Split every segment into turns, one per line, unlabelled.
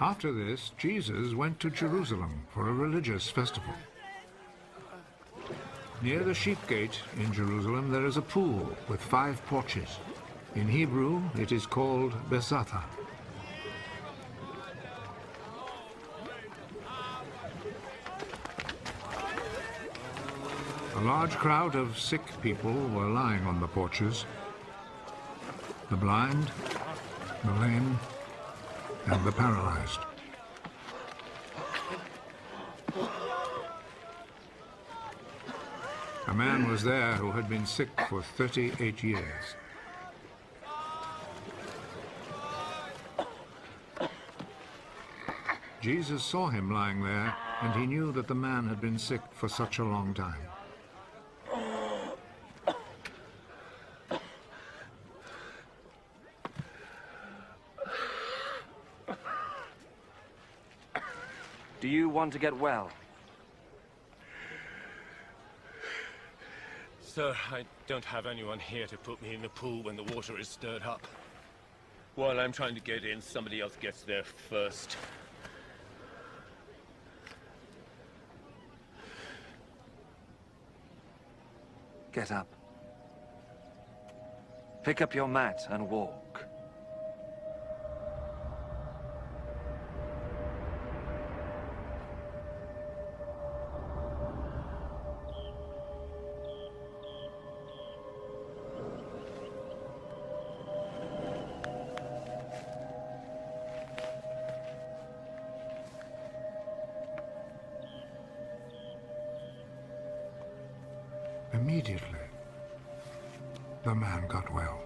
After this, Jesus went to Jerusalem for a religious festival. Near the sheep gate in Jerusalem there is a pool with 5 porches. In Hebrew it is called Besatha. A large crowd of sick people were lying on the porches. The blind, the lame, and the paralyzed. A man was there who had been sick for 38 years. Jesus saw him lying there, and he knew that the man had been sick for such a long time.
Do you want to get well?
Sir, I don't have anyone here to put me in the pool when the water is stirred up. While I'm trying to get in, somebody else gets there first.
Get up. Pick up your mat and walk.
Immediately, the man got well.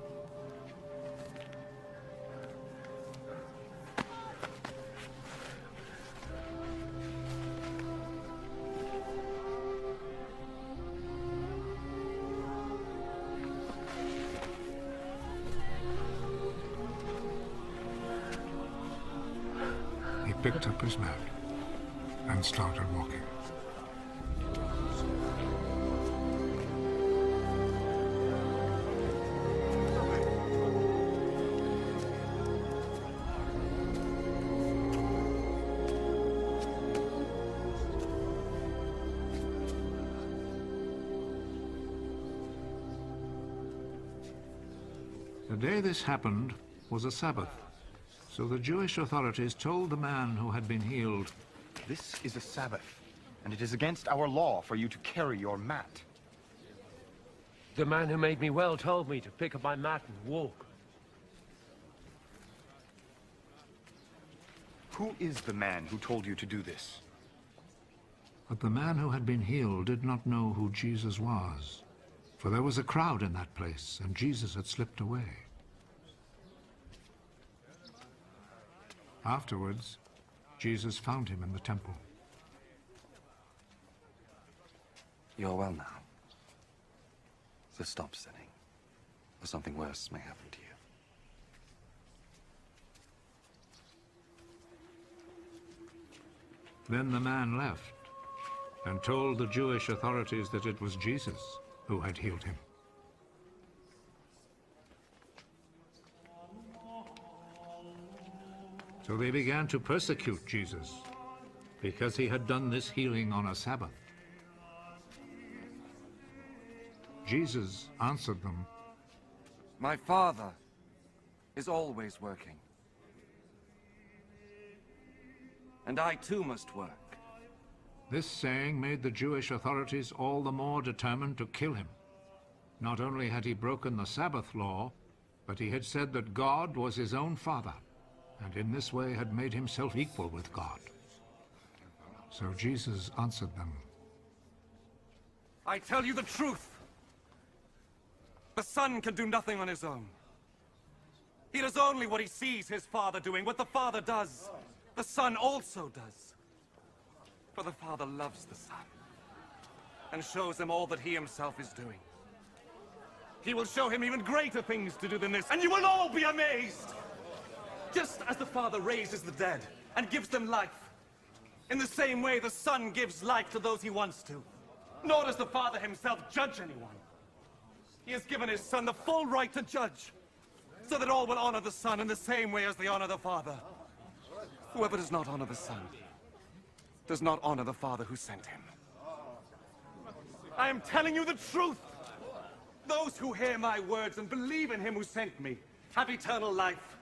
He picked up his mat and started walking. The day this happened was a Sabbath, so the Jewish authorities told the man who had been healed,
"This is a Sabbath, and it is against our law for you to carry your mat."
The man who made me well told me to pick up my mat and walk.
Who is the man who told you to do this?
but the man who had been healed did not know who Jesus was, for there was a crowd in that place, and Jesus had slipped away. Afterwards, Jesus found him in the temple.
You're well now. So stop sinning, or something worse may happen to you.
Then the man left and told the Jewish authorities that it was Jesus who had healed him. So they began to persecute Jesus because he had done this healing on a Sabbath. Jesus answered them,
My Father is always working. And I too must work.
This saying made the Jewish authorities all the more determined to kill him. Not only had he broken the Sabbath law, but he had said that God was his own Father, and in this way had made himself equal with God. So Jesus answered them,
I tell you the truth. The Son can do nothing on his own. He does only what he sees his Father doing. What the Father does, the Son also does. For the Father loves the Son and shows him all that he himself is doing. He will show him even greater things to do than this, and you will all be amazed! Just as the Father raises the dead and gives them life, in the same way the Son gives life to those he wants to. Nor does the Father himself judge anyone. He has given his Son the full right to judge, so that all will honor the Son in the same way as they honor the Father. Whoever does not honor the Son does not honor the Father who sent him. I am telling you the truth. Those who hear my words and believe in him who sent me have eternal life.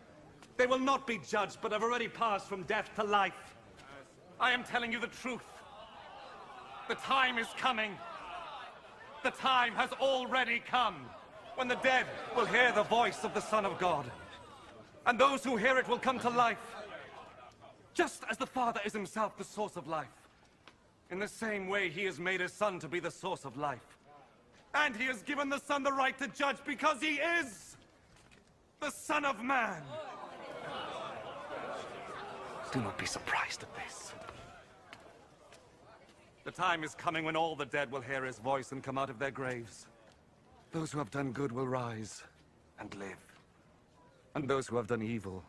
They will not be judged, but have already passed from death to life. I am telling you the truth. The time is coming. The time has already come when the dead will hear the voice of the Son of God. And those who hear it will come to life. Just as the Father is himself the source of life. In the same way, he has made his Son to be the source of life. And he has given the Son the right to judge because he is the Son of Man. Do not be surprised at this. The time is coming when all the dead will hear his voice and come out of their graves. Those who have done good will rise and live. And those who have done evil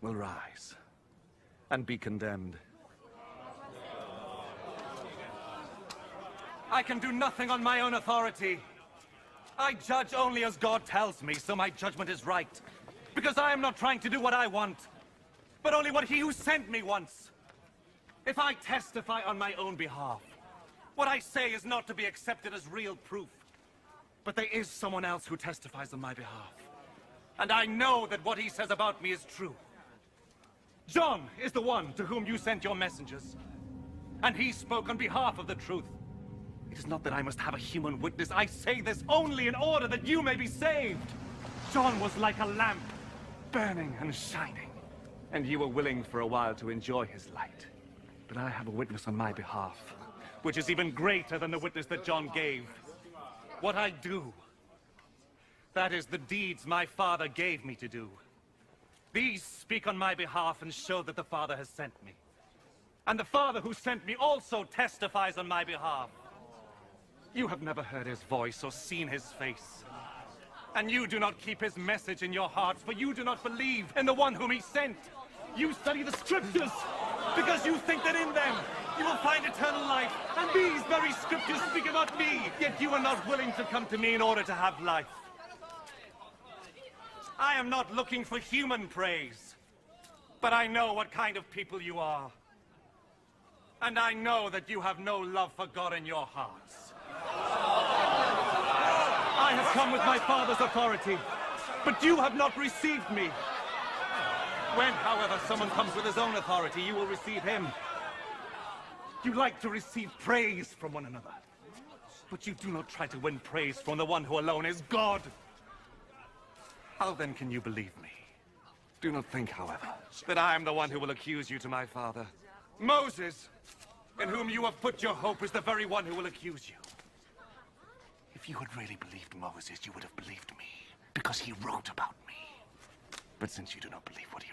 will rise and be condemned. I can do nothing on my own authority. I judge only as God tells me, so my judgment is right. Because I am not trying to do what I want, but only what he who sent me wants. If I testify on my own behalf, what I say is not to be accepted as real proof. But there is someone else who testifies on my behalf. And I know that what he says about me is true. John is the one to whom you sent your messengers. And he spoke on behalf of the truth. It is not that I must have a human witness. I say this only in order that you may be saved. John was like a lamp, burning and shining. And you were willing for a while to enjoy his light. But I have a witness on my behalf, which is even greater than the witness that John gave. What I do, that is the deeds my Father gave me to do. These speak on my behalf and show that the Father has sent me. And the Father who sent me also testifies on my behalf. You have never heard his voice or seen his face. And you do not keep his message in your hearts, for you do not believe in the one whom he sent. You study the scriptures because you think that in them you will find eternal life. And these very scriptures speak about me, yet you are not willing to come to me in order to have life. I am not looking for human praise, but I know what kind of people you are. And I know that you have no love for God in your hearts. I have come with my Father's authority, but you have not received me. When, however, someone comes with his own authority, you will receive him. You like to receive praise from one another, but you do not try to win praise from the one who alone is God. How then can you believe me? Do not think, however, that I am the one who will accuse you to my Father. Moses, in whom you have put your hope, is the very one who will accuse you. If you had really believed Moses, you would have believed me, because he wrote about me. But since you do not believe what he